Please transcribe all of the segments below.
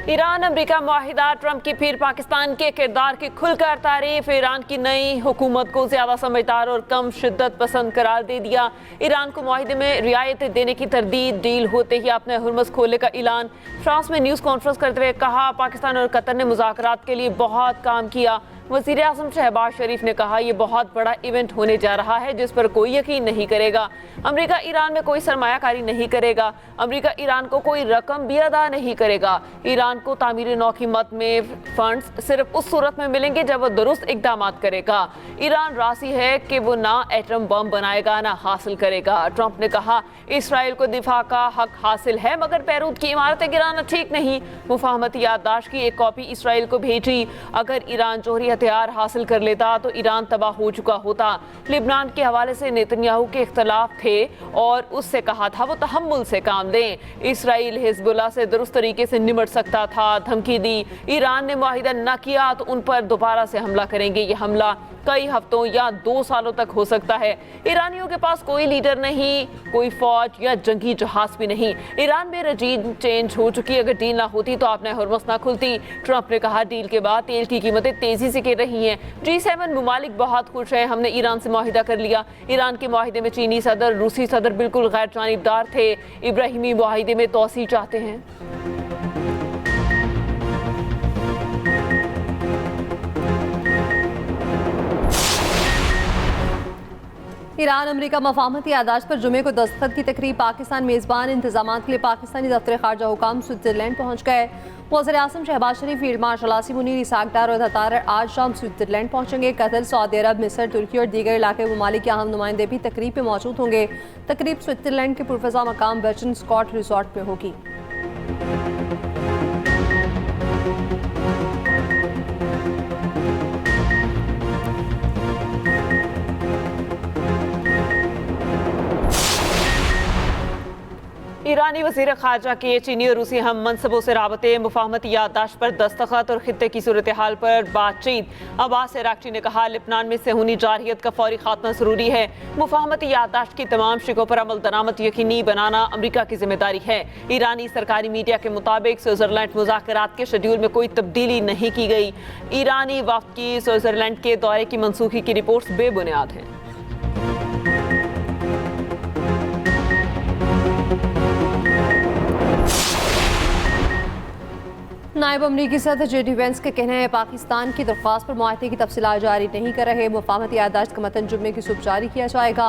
Iran America मुआहिदा, Trump की फिर पाकिस्तान के किरदार की खुलकर तारीफ। ईरान की नई हुकूमत को ज्यादा समझदार और कम शिद्दत पसंद करार दे दिया। ईरान को मुआहिदे में रियायत देने की तरदीद, डील होते ही अपने हुर्मस खोलने का ऐलान। फ्रांस में न्यूज़ कॉन्फ्रेंस करते हुए कहा, पाकिस्तान और कतर ने मुज़ाकरात के लिए बहुत काम किया। वज़ीर आज़म शहबाज शरीफ ने कहा, यह बहुत बड़ा इवेंट होने जा रहा है जिस पर कोई यकीन नहीं करेगा। अमेरिका ईरान में कोई सरमायाकारी नहीं करेगा। अमेरिका ईरान को कोई रकम भी अदा नहीं करेगा। ईरान को तामीर नौ की मद में फंड्स सिर्फ उस सूरत में मिलेंगे जब वो दुरुस्त इकदाम करेगा। ईरान राजी है कि वो ना एटम बम बनाएगा ना हासिल करेगा। ट्रंप ने कहा, इसराइल को दिफा का हक हासिल है मगर बैरूत की इमारतें गिराना ठीक नहीं। मुफाहमती याददाश्त की एक कॉपी इसराइल को भेजी। अगर ईरान जोहरी हथियार हासिल कर लेता तो ईरान तबाह हो चुका होता। लिबनान के हवाले से नेतन्याहू के इख्तलाफ थे और उससे कहा था वो तहम्मुल से काम दें। इसराइल हिजबुल्लाह से दुरुस्त तरीके से निमट सकता था, धमकी दी। ईरान ने मुआहिदा न किया तो उन पर दोबारा से हमला करेंगे। ये हमला कई हफ्तों या 2 सालों तक हो सकता है। ईरानियों के पास कोई लीडर नहीं, कोई फौज या जंगी जहाज भी नहीं। ईरान में रजीम चेंज हो चुकी। अगर डील ना होती तो आपने हुर्मस ना खुलती। ट्रंप ने कहा, डील के बाद तेल की कीमतें तेजी से गिर रही हैं। G7 मुमालिक बहुत खुश हैं, हमने ईरान से मुआहिदा कर लिया। ईरान के मुआहिदे में चीनी सदर, रूसी सदर बिल्कुल गैर जानिबदार थे। इब्राहिमी मुआहिदे में तोसी चाहते हैं। ईरान अमेरिका मफाहमती याददाश्त पर जुमे को दस्तखत की तकरीब। पाकिस्तान मेज़बान इंतजामात के लिए पाकिस्तानी दफ्तर खारजा हुकाम स्विट्जरलैंड पहुँच गए। वज़ीर आज़म शहबाज शरीफ, फील्ड मार्शल आसिम मुनीर, इसाक डार और हतार आज शाम स्विट्जरलैंड पहुँचेंगे। कतर, सऊदी अरब, मिस्र, तुर्की और दीगर इलाके ममालिक के अहम नुमाइंदे भी तकरीब में मौजूद होंगे। तकरीब स्विट्जरलैंड के पुरफ़ज़ा मकाम बर्चन स्कॉट रिजॉर्ट में होगी। ईरानी वज़ीर ख़ारजा के चीनी और रूसी हम मनसबों से राबते, मुफाहमती याददाश्त पर दस्तखत और खित्ते की सूरत हाल पर बातचीत। अब्बास इराक़ची ने कहा, लिबनान में सेहूनी जारहियत का फौरी खात्मा ज़रूरी है। मुफाहमती याददाश्त की तमाम शिकों पर अमल दरामद यकीनी बनाना अमरीका की जिम्मेदारी है। ईरानी सरकारी मीडिया के मुताबिक स्विट्ज़रलैंड मुज़ाकरात के शेड्यूल में कोई तब्दीली नहीं की गई। ईरानी वफ़द की स्विट्ज़रलैंड के दौरे की मनसूखी की रिपोर्ट्स बेबुनियाद हैं। नायब अमरीकी सदर JD वेंस के कहना है, पाकिस्तान की दरख्वास्त पर मुआहदे की तफसीलात जारी नहीं कर रहे। मुफाहमती याददाश्त का मतन जुम्मे की सुबह जारी किया जाएगा।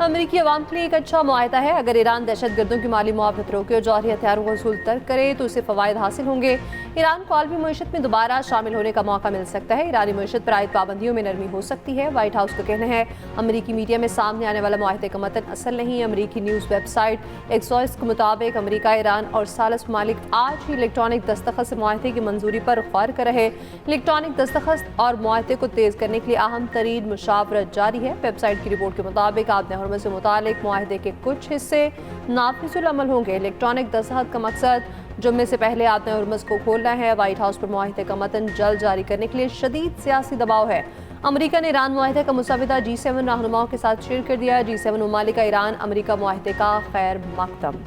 अमरीकी अवाम के लिए एक अच्छा मुआहदा है। अगर ईरान दहशत गर्दों की माली मुआवनत रोके और जौहरी हथियारों को वसूल तर्क करे तो इससे फ़वायद हासिल होंगे। ईरान को आलमी मईशत में दोबारा शामिल होने का मौका मिल सकता है। ईरानी मईशत पर आयद पाबंदियों में नरमी हो सकती है। व्हाइट हाउस का कहना है, अमरीकी मीडिया में सामने आने वाला मुआहदे का मतन असल नहीं। अमरीकी न्यूज़ वेबसाइट एक्सॉइस के मुताबिक अमरीका, ईरान और सालस ममालिक आज ही इलेक्ट्रॉनिक दस्तखत से मुआहदे की मंजूरी पर गौर कर रहे। इलेक्ट्रॉनिक दस्तखत और मुआहदे को तेज करने के लिए अहम तरीन मुशावरत जारी है। वेबसाइट की रिपोर्ट के मुताबिक आपने हुर्मस से मुतालिक मुआहदे के कुछ हिस्से नाफिजुल अमल होंगे। इलेक्ट्रॉनिक दस्तखत का मकसद जुम्मे से पहले आपने हुर्मस को खोलना है। व्हाइट हाउस पर मुआहदे का मतन जल्द जारी करने के लिए शदीद सियासी दबाव है। अमरीका ने ईरान मुआहदे का मुसविदा G7 रहनुमाओं के साथ शेयर कर दिया। G7 ममालिक का ईरान अमरीका मुआहदे का खैर मकदम।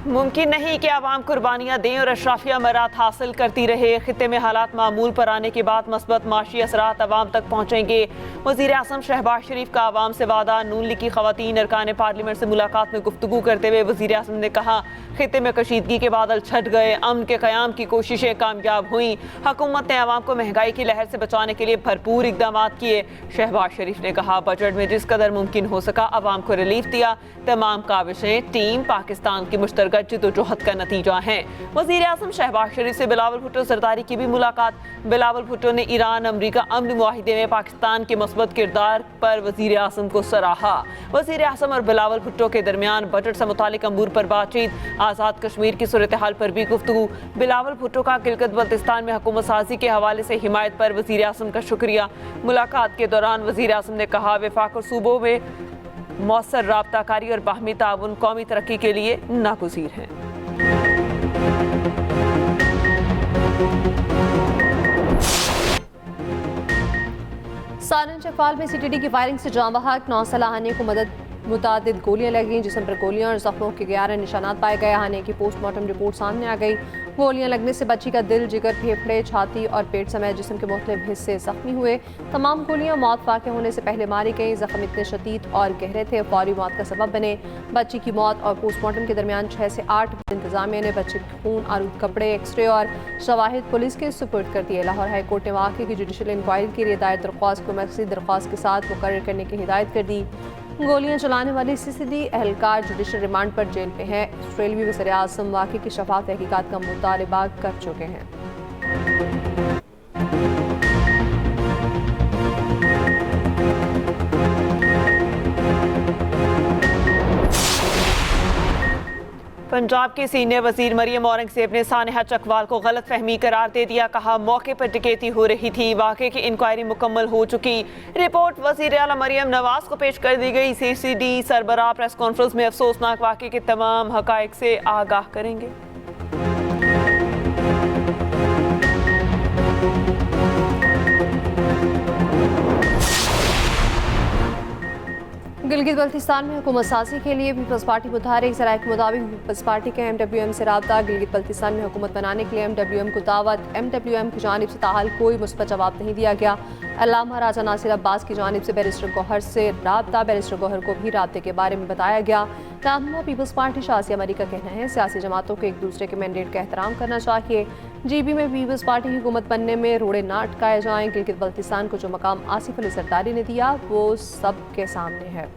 मुमकिन नहीं कि आवाम कुर्बानियाँ दें और अशराफिया मरात हासिल करती रहे। खित्ते में हालात मामूल पर आने के बाद मस्बत माशी असरात आवाम तक पहुँचेंगे। वज़ीर आज़म शहबाज शरीफ का आवाम से वादा। नून लीग की ख़वातीन अरकान पार्लियामेंट से मुलाकात में गुफ्तगू करते हुए वज़ीर आज़म ने कहा, खित्ते में कशीदगी के बादल छट गए, अमन के क़याम की कोशिशें कामयाब हुई। हुकूमत ने आवाम को महंगाई की लहर से बचाने के लिए भरपूर इकदाम किए। शहबाज शरीफ ने कहा, बजट में जिस कदर मुमकिन हो सका आवाम को रिलीफ दिया। तमाम काविशें टीम पाकिस्तान की मुश्तरका जिद्दोजहद का नतीजा है। वज़ीर आज़म शहबाज शरीफ से बिलावल भुट्टो सरदारी की भी मुलाकात। बिलावल भुट्टो ने ईरान अमरीका अमन मुआहिदे में पाकिस्तान के मस्बत किरदार पर वज़ीर आज़म को सराहा। वज़ीर आज़म और बिलावल भुट्टो के दरमियान बजट से मुतालिक अमूर पर बातचीत। आज़ाद कश्मीर की सूरत हाल पर भी गुफ्तगू। बिलावल भुट्टो का गिलगित बल्तिस्तान में हुकूमत साजी के हवाले से हिमायत पर वज़ीर आज़म का शुक्रिया। मुलाकात के दौरान वज़ीर आज़म ने कहा, वफाक और सूबों में मौसर राबताकारी और बाहमी ताउन कौमी तरक्की के लिए नागुज़ीर हैं। सालन चकवाल में सीटीडी की फायरिंग से जाँ बहक 9 साल हानि को मुतादिद गोलियां लगी। जिस्म पर गोलियां और जख्मों के 11 निशानात पाए गए। हानि की पोस्टमार्टम रिपोर्ट सामने आ गई। गोलियां लगने से बच्ची का दिल, जिगर, फेफड़े, छाती और पेट समेत जिस्म के मुख्तलिफ हिस्से जख्मी हुए। तमाम गोलियां मौत वाक़ होने से पहले मारी गई। जख्म इतने शदीद और गहरे थे फौरी मौत का सबब बने। बच्ची की मौत और पोस्टमार्टम के दरमियान 6 से 8 इंतजामिया ने बच्चे के खून आलूद कपड़े, एक्सरे और शवाहिद पुलिस के सुपुर्द कर दिए। लाहौर हाई कोर्ट ने वाक़े की जुडिशल इंक्वायरी के लिए दायर दरख्वास्त को मज़ीद दरख्वास्त के साथ मुकर्रर करने की हिदायत कर दी। गोलियां चलाने वाले सीसीडी एहलकार जुडिशल रिमांड पर जेल में है। ऑस्ट्रेलियाई वज़ीर आज़म वाक़े की शफाफ तहकीकात का मुतालबा कर चुके हैं। पंजाब की सीनियर वजीर मरियम औरंगजेब ने सानेहा चकवाल को गलत फहमी करार दे दिया। कहा मौके पर डकैती हो रही थी। वाक़े की इंक्वायरी मुकम्मल हो चुकी। रिपोर्ट वजीर आला मरियम नवाज को पेश कर दी गई। सीसीडी सरबराह प्रेस कॉन्फ्रेंस में अफसोसनाक वाक़े के तमाम हक़ाइक़ से आगाह करेंगे। गिलगित बल्तिस्तान में हुकूमत साजी के लिए पीपल्स पार्टी मुतहरिक। ज़राए के मुताबिक पीपल्स पार्टी के MWM से रब्ता। गिलगित बल्तिस्तान में हुकूमत बनाने के लिए MWM को दावत। MWM की जानिब से ताहाल कोई मुस्बत जवाब नहीं दिया गया। अल्लामा राजा नासिर अब्बास की जानिब से बैरिस्टर गौहर से रब्ता। बैरिस्टर गौहर को भी रब्ते के बारे में बताया गया। रहनुमा पीपल्स पार्टी शाह आसिया मरी का कहना है सियासी जमातों को एक दूसरे के मैंडेट का एहतराम करना चाहिए। GB में पीपल्स पार्टी की हुकूमत बनने में रोड़े ना अटकाए जाएं। गिलगित बल्तिस्तान को जो मकाम आसिफ अली जरदारी ने दिया वो सबके सामने है।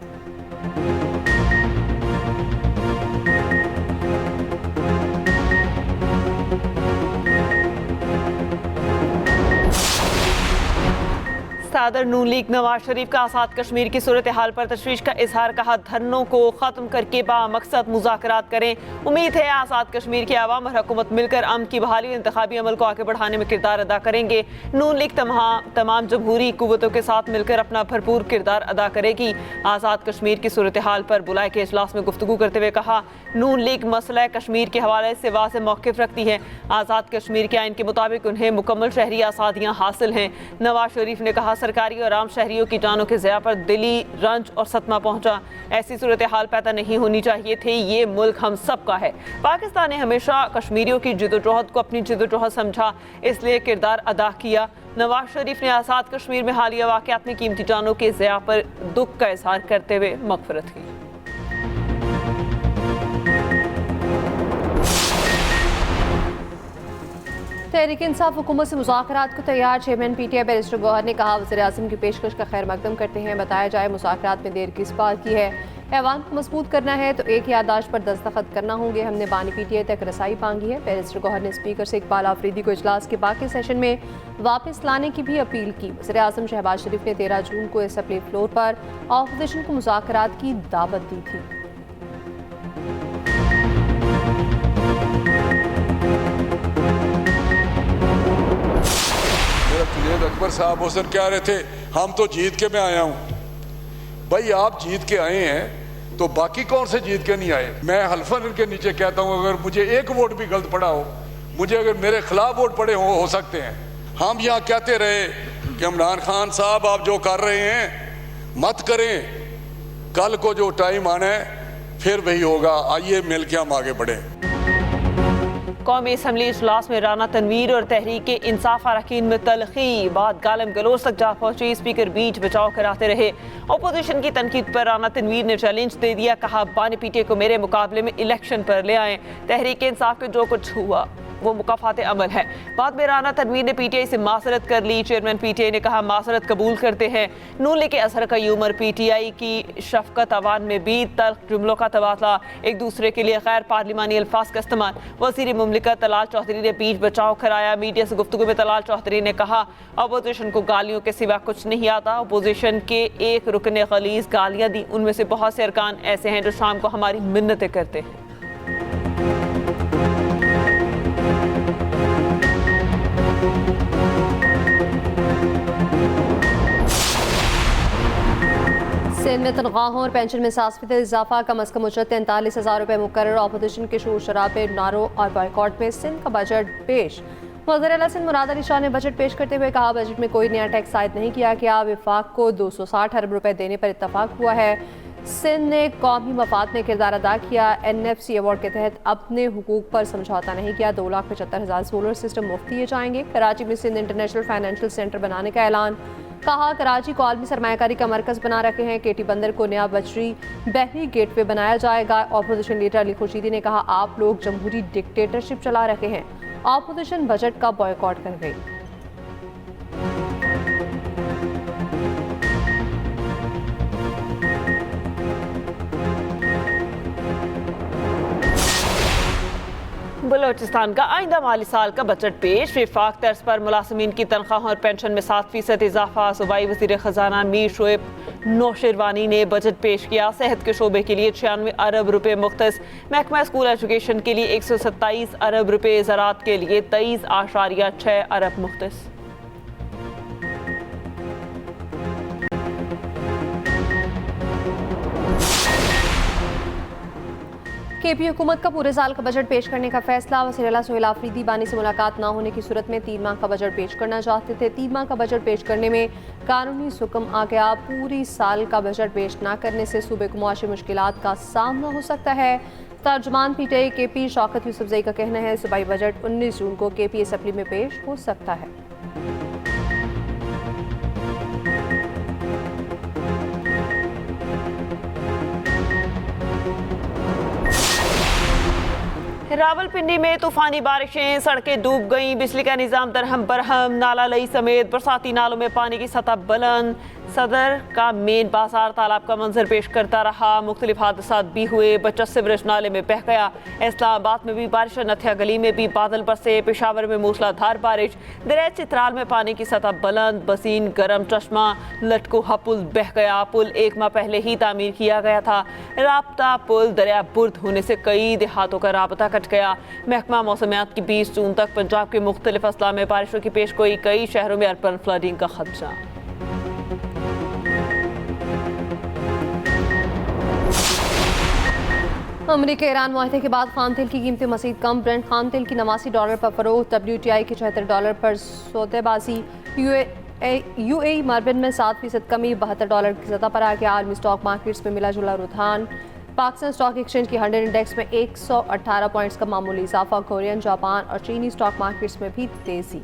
सदर नून लीग नवाज शरीफ का आज़ाद कश्मीर की सूरत हाल पर तशवीश का इजहार। कहा धरनों को ख़त्म करके बामकसद मुज़ाकरात करें। उम्मीद है आज़ाद कश्मीर की आवाम और हुकूमत मिलकर अमन की बहाली और इंतखाबी अमल को आगे बढ़ाने में किरदार अदा करेंगे। नून लीग तमाम जमहूरी कुव्वतों के साथ मिलकर अपना भरपूर किरदार अदा करेगी। आज़ाद कश्मीर की सूरत हाल पर बुलाए के इजलास में गुफ्तगू करते हुए कहा नून लीग मसला कश्मीर के हवाले से वाज़ेह मौक़िफ़ रखती है। आज़ाद कश्मीर के आइन के मुताबिक उन्हें मुकम्मल शहरी आज़ादियाँ हासिल हैं। नवाज शरीफ ने कहा सरकारी और आम शहरियों की जानों के ज़िया पर दिली रंज और सदमा पहुंचा। ऐसी सूरत हाल पैदा नहीं होनी चाहिए थी। ये मुल्क हम सब का है। पाकिस्तान ने हमेशा कश्मीरियों की जिदोजहद को अपनी जिदोजहद समझा, इसलिए किरदार अदा किया। नवाज शरीफ ने आज़ाद कश्मीर में हालिया वाक़यात में कीमती जानों के ज़िया पर दुख का इजहार करते हुए मग़फ़िरत की। तहरीक इंसाफ हुकूमत से मुज़ाकरात को तैयार। चेयरमैन PTI बैरिस्टर गौहर ने कहा वज़ीर आज़म की पेशकश का खैर मकदम करते हैं। बताया जाए मुज़ाकरात में देर किस बात की है। ऐवान को मजबूत करना है तो एक याददाश्त पर दस्तखत करना होंगे। हमने बानी PTI तक रसाई मांगी है। बैरिस्टर गौहर ने स्पीकर से इकबाल आफरीदी को इजलास के बाकी सेशन में वापस लाने की भी अपील की। वज़ीर आज़म शहबाज शरीफ ने 13 जून को असम्बली फ्लोर पर अपोजिशन को मुज़ाकरात की दावत दी थी। जुनेद अकबर साहब उस दिन कह रहे थे हम तो जीत के मैं आया हूं। भाई आप जीत के आए हैं तो बाकी कौन से जीत के नहीं आए। मैं हल्फन के नीचे कहता हूं अगर मुझे एक वोट भी गलत पड़ा हो, मुझे अगर मेरे खिलाफ वोट पड़े हो सकते हैं। हम यहाँ कहते रहे कि इमरान खान साहब आप जो कर रहे हैं मत करें, कल को जो टाइम आना है फिर वही होगा। आइए मिल के हम आगे बढ़े। कौमी असम्बली इजलास में राना तनवीर और तहरीक इंसाफ अरकान में तलखी। बात गालम गलोच तक जा पहुंची। स्पीकर बीच बचाव कराते रहे। अपोजिशन की तनकीद पर राना तनवीर ने चैलेंज दे दिया। कहा बानी PTI को मेरे मुकाबले में इलेक्शन पर ले आए। तहरीक इंसाफ के जो कुछ हुआ वो मुकाफात अमल है। बाद में राना तनवीर ने PTI से मासरत कर ली। चेयरमैन PTI ने कहा मासरत कबूल करते हैं। नून लीग के असर का यूमर PTI की शफकत अवान में भी तल्ख जुमलों का तबादला, एक दूसरे के लिए गैर पार्लिमानी अल्फाज का इस्तेमाल। वज़ीर मुमलिकत तलाल चौधरी ने बीच बचाव कराया। मीडिया से गुफ्तगू में तलाल चौधरी ने कहा अपोजिशन को गालियों के सिवा कुछ नहीं आता। अपोजिशन के एक रुकन ने गलीज़ गालियाँ दी। उनमें से बहुत से अरकान ऐसे हैं जो शाम को हमारी मिन्नतें करते हैं। सिंध में तनख्वाहों और पेंशन में 7% इजाफा। कम अज़ कम उजरत 43,000 रुपये मुकर्रर। अपोजिशन के शोर शराबे, नारों और बॉयकॉट में सिंध का बजट पेश। वज़ीर आला सिंध मुराद अली शाह ने बजट पेश करते हुए कहा, बजट में कोई नया टैक्स आयद नहीं किया गया। विफाक को 260 अरब रुपए देने पर इत्तफाक हुआ है। सिंध ने कौमी मफाद में किरदार अदा किया। NFC अवार्ड के तहत अपने हुकूक पर समझौता नहीं किया। 2,75,000 सोलर सिस्टम मुफ्त दिए जाएंगे। कराची में सिंध इंटरनेशनल फाइनेंशियल सेंटर बनाने का ऐलान। कहा, कराची को आलमी सरमायाकारी का मरकज बना रखे हैं। केटी बंदर को नया बहरी गेटवे बनाया जाएगा। ऑपोजिशन लीडर अली खुर्शीदी ने कहा, आप लोग जमहूरी डिक्टेटरशिप चला रहे हैं। ऑपोजिशन बजट का बॉयकॉट कर गई। बलोचिस्तान का आइंदा माली साल का बजट पेश। विफाक तर्ज पर मुलाजमीन की तनख्वाहों और पेंशन में 7% इजाफा। सूबाई वज़ीर ख़जाना मीर शोएब नौशेरवानी ने बजट पेश किया। सेहत के शोबे के लिए 96 अरब रुपए मुख्तस। महकमा स्कूल एजुकेशन के लिए 127 अरब रुपए। ज़राअत के लिए 23.6 अरब मुख्तस। KP हुकूमत का पूरे साल का बजट पेश करने का फैसला। वज़ीर आला सोहेल आफरीदी बानी से मुलाकात ना होने की सूरत में 3 माह का बजट पेश करना चाहते थे। 3 माह का बजट पेश करने में कानूनी सुकम आ गया। पूरी साल का बजट पेश ना करने से सूबे को मुआशी मुश्किलात का सामना हो सकता है। तर्जुमान PTI KP शौकत यूसुफजई का कहना है, सूबाई बजट 19 जून को KP असेंबली में पेश हो सकता है। रावलपिंडी में तूफानी बारिशें, सड़कें डूब गईं, बिजली का निजाम दरहम बरहम। नाला लई समेत बरसाती नालों में पानी की सतह बुलंद। सदर का मेन बाजार तालाब का मंजर पेश करता रहा। मुख्तलिफ हादसात भी हुए। बच्चा सिवरेज नाले में बह गया। इस्लामाबाद में भी बारिश। नथिया गली में भी बादल बरसे। पेशावर में मूसलाधार बारिश। दरिया चित्राल में पानी की सतह बुलंद। बसीन गरम चश्मा लटकुहा पुल बह गया। पुल 1 माह पहले ही तामीर किया गया था। राब्ता पुल दरिया बुर्द होने से कई देहातों का राबता कट गया। महकमा मौसमियात की 20 जून तक पंजाब के मुख्तलिफ अजला में बारिशों की पेशगोई। कई शहरों में अर्बन फ्लडिंग का खदशा। अमरीका ईरान मुआहदे के बाद खाम तेल की कीमतें मज़ीद कम। ब्रेंट खाम तेल की $89 पर फरोख्त। WTI के $74 पर सौदेबाजी। UAE मार्बिन में 7% कमी, $72 की सतह पर आ गया। आलमी स्टॉक मार्केट्स में मिला जुला रुझान। पाकिस्तान स्टॉक एक्सचेंज की 100 इंडेक्स में 118 पॉइंट्स का मामूली इजाफा। कोरियन, जापान और चीनी स्टॉक मार्केट्स में भी तेजी।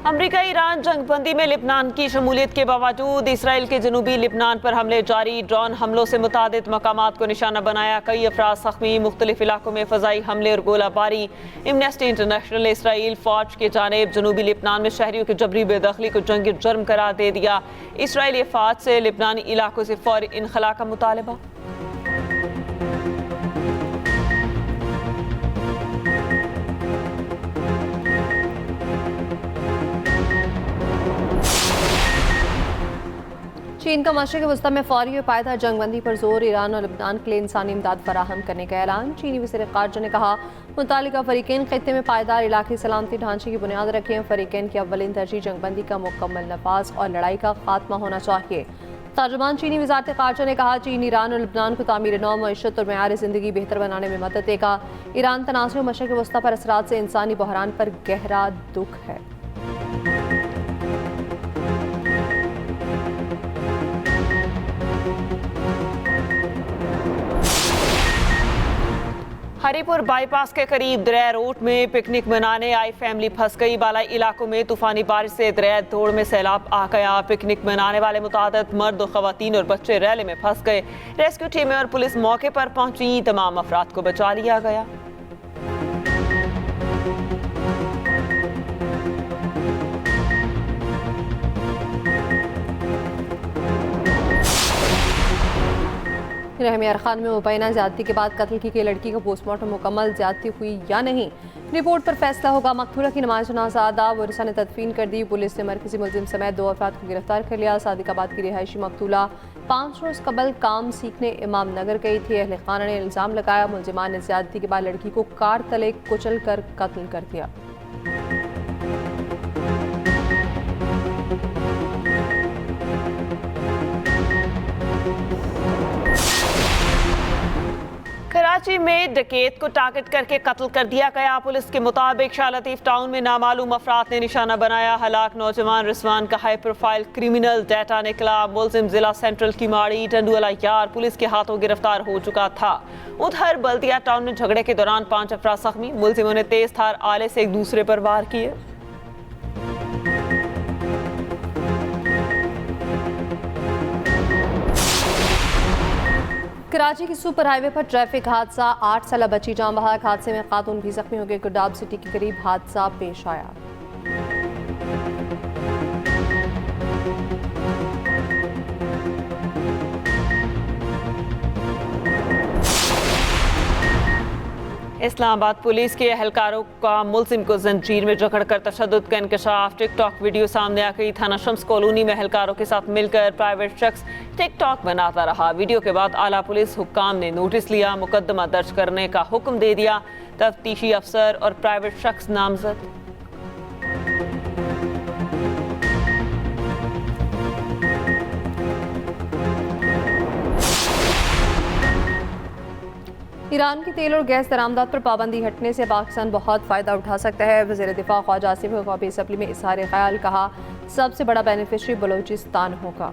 अमरीका ईरान जंगबंदी में लिबनान की शमूलियत के बावजूद इसराइल के जनूबी लिबनान पर हमले जारी। ड्रोन हमलों से मुतादिद मकामात को निशाना बनाया। कई अफराद जख्मी। मुख्तलिफ इलाकों में फ़ज़ाई हमले और गोलाबारी। एमनेस्टी इंटरनेशनल ने इसराइल फ़ौज की जानिब जनूबी लिबनान में शहरियों की जबरी बेदखली को जंगी जुर्म करार दे दिया। इसराइली फ़ौज से लिबनानी इलाकों से फौरी इनखला का मुतालबा। चीन का मशरिक़ वस्ती में फौरी और पायदार जंगबंदी पर जोर। ईरान और लिबनान के लिए इंसानी इमदाद फराहम करने का ऐलान। चीनी वज़ीर ख़ारजा ने कहा, मुतालिका फ़रीक़ैन ख़ित्ते में पायदार इलाक़ाई सलामती ढांचे की बुनियाद रखें। फ़रीक़ैन की अव्वलीन तरजीह जंगबंदी का मुकम्मल नफाज़ और लड़ाई का खात्मा होना चाहिए। तर्जुमान चीनी वज़ारत ख़ारजा ने कहा, चीन ईरान और लिबनान को तामीर नौ मईशत और मेयार ज़िंदगी बेहतर बनाने में मदद देगा। ईरान तनाज़ुर मशरिक़ वस्ती पर असरात से इंसानी बहरान पर गहरा दुख है। हरीपुर बाईपास के करीब दरिया रोड में पिकनिक मनाने आई फैमिली फंस गई। बालाई इलाकों में तूफानी बारिश से दरिया दौड़ में सैलाब आ गया। पिकनिक मनाने वाले मुतादिद मर्द और खवातीन और बच्चे रैले में फंस गए। रेस्क्यू टीमें और पुलिस मौके पर पहुंची। तमाम अफराद को बचा लिया गया। रहमी अरखान में मुबैना ज़्यादती के बाद कत्ल की गई लड़की का पोस्टमार्टम मुकम्मल ज़्यादती हुई या नहीं, रिपोर्ट पर फैसला होगा। मकतूला की नमाज जनाज़ा अदा, वरिसा ने तदफीन कर दी। पुलिस ने मरकजी मुलजिम समेत 2 अफराद को गिरफ्तार कर लिया। सादिकाबाद की रिहायशी मकतूला 5 रोज़ कबल काम सीखने इमाम नगर गई थी। अहले खाना ने इल्ज़ाम लगाया, मुलजिमान ने ज़्यादती के बाद लड़की को कार तले कुचल कर कत्ल कर दिया। कराची में डकैत को टारगेट करके कत्ल कर दिया गया। पुलिस के मुताबिक शाह लतीफ टाउन में नामालूम अफराद ने निशाना बनाया। हलाक नौजवान रिजवान का हाई प्रोफाइल क्रिमिनल डाटा निकला। मुलजिम जिला सेंट्रल की माड़ी टंडुअला यार पुलिस के हाथों गिरफ्तार हो चुका था। उधर बल्दिया टाउन में झगड़े के दौरान 5 अफराद जख्मी। मुलजिमों ने तेज धार आले से एक दूसरे पर वार किए। कराची की सुपर हाईवे पर ट्रैफिक हादसा, 8 साल बच्ची जान बहक। हादसे में खातून भी जख्मी हो गई। गुरडाब सिटी के करीब हादसा पेश आया। इस्लामाबाद पुलिस के एहलकारों का मुलजिम को जंजीर में जकड़कर तशद्दुद का इंकशाफ। टिकटॉक वीडियो सामने आ गई। थाना शम्स कॉलोनी में एहलकारों के साथ मिलकर प्राइवेट शख्स टिकटॉक बनाता रहा। वीडियो के बाद आला पुलिस हुक्काम ने नोटिस लिया, मुकदमा दर्ज करने का हुक्म दे दिया। तफ्तीशी अफसर और प्राइवेट शख्स नामजद। ईरान की तेल और गैस दरामदात पर पाबंदी हटने से पाकिस्तान बहुत फ़ायदा उठा सकता है। वज़ीर दिफा ख्वाजा आसिफ ग़ौबी असम्बली में इज़हार ख्याल, कहा सबसे बड़ा बेनिफिशरी बलूचिस्तान होगा।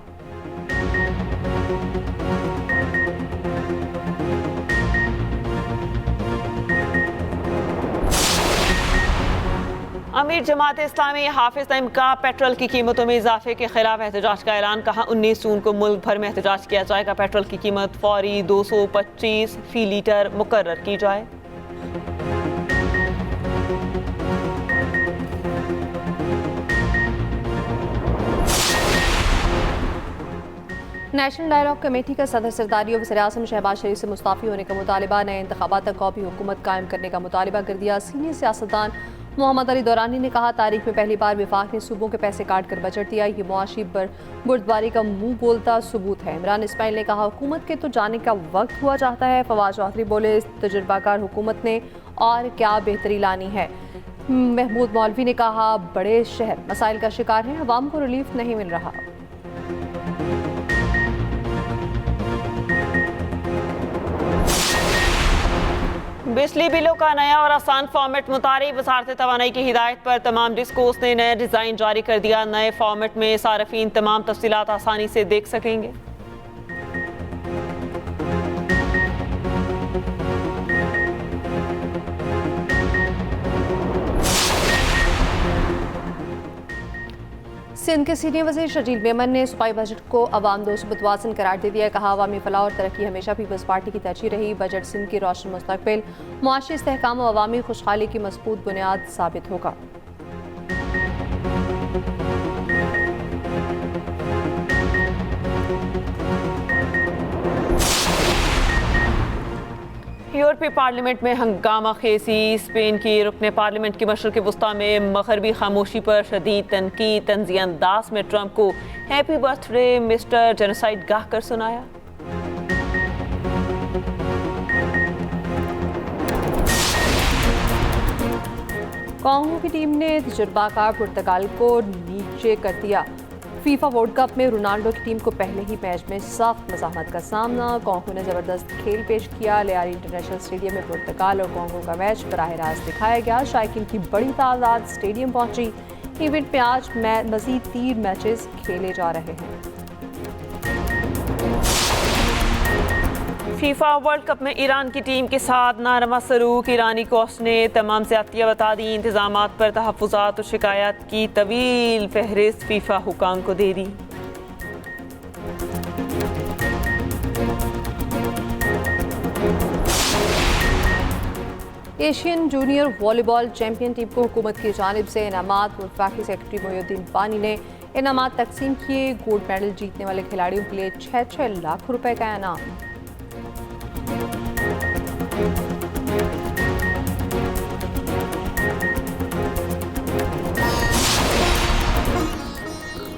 अमीर जमात इस्लामी हाफिज नईम का पेट्रोल की कीमतों में इजाफे के खिलाफ एहतजाज का ऐलान। कहा 19 जून को मुल्क भर में एहतजाज किया जाएगा। पेट्रोल की कीमत फौरी 225 फी लीटर मुकर्रर की जाए। नेशनल डायलॉग कमेटी का सदर सरदारी और वज़ीर-ए-आज़म शहबाज शरीफ से मुस्ताफ़ी होने का मुतालिबा। नए इंतखाबात तक कौमी हुकूमत कायम करने का मुतालिबा कर दिया। सीनियर सियासतदान मोहम्मद अली दौरानी ने कहा तारीख में पहली बार विफाक ने सूबों के पैसे काट कर बजट दिया। ये मुआशी बुर्दबारी का मुंह बोलता सबूत है। इमरान इस्माइल ने कहा हुकूमत के तो जाने का वक्त हुआ चाहता है। फवाद चौधरी बोले तजुर्बाकार हुकूमत ने और क्या बेहतरी लानी है। महमूद मौलवी ने कहा बड़े शहर मसाइल का शिकार हैं, अवाम को रिलीफ नहीं मिल रहा। बिजली बिलों का नया और आसान फॉर्मेट मुतारी। वज़ारत तवानाई की हिदायत पर तमाम डिस्कोस ने नया डिज़ाइन जारी कर दिया। नए फॉर्मेट में सार्फिन तमाम तफसीलात आसानी से देख सकेंगे। सिंध के सीनियर वज़ीर शजील मेमन ने सूबाई बजट को अवाम दोस्त मुतवाज़िन करार दे दिया। कहा अवामी फलाह और तरक्की हमेशा पीपल्स पार्टी की तरजीह रही। बजट सिंध की रोशन मुस्तकबिल, मुआशी इस्तेहकाम और अवामी खुशहाली की मजबूत बुनियाद साबित होगा। यूरोपीय पार्लियामेंट में हंगामा खेसी। स्पेन की रुकने पार्लियामेंट की मशरक़ वस्ता में मग़रबी खामोशी पर शदीद तनकीद। तंज़िया अंदाज में ट्रंप को हैप्पी बर्थडे मिस्टर जेनोसाइड गाह कर सुनाया। कांगो की टीम ने तजुर्बाकार पुर्तगाल को नीचे कर दिया। फीफा वर्ल्ड कप में रोनाल्डो की टीम को पहले ही मैच में सख्त मज़ाहमत का सामना। कांगो ने ज़बरदस्त खेल पेश किया। लियारी इंटरनेशनल स्टेडियम में पुर्तगाल और कांगो का मैच बराह रास्त दिखाया गया। शायकीन की बड़ी तादाद स्टेडियम पहुंची। इवेंट में आज मज़ीद 3 मैचेस खेले जा रहे हैं। फीफा वर्ल्ड कप में ईरान की टीम के साथ नारमा सलूक। ईरानी कोच ने तमाम ज़्यादतियाँ बता दी। इंतज़ामात पर तहफ़्फ़ुज़ात और शिकायत की तवील फहरिस्त फीफा हुकाम को दे दी। Asian junior volleyball champion team को हुकूमत की जानिब से इनामात। वफाकी सेक्रेटरी मोहिउद्दीन पानी ने इनामात तकसीम किए। गोल्ड मेडल जीतने वाले खिलाड़ियों के लिए 6-6 लाख रुपए का इनाम।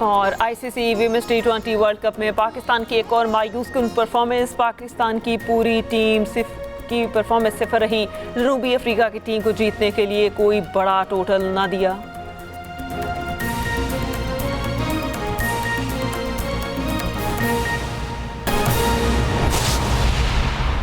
और ICC women's T20 world cup में पाकिस्तान की एक और मायूस कुन परफॉर्मेंस। पाकिस्तान की पूरी टीम की परफॉर्मेंस सिफर रही। जनूबी अफ्रीका की टीम को जीतने के लिए कोई बड़ा टोटल ना दिया।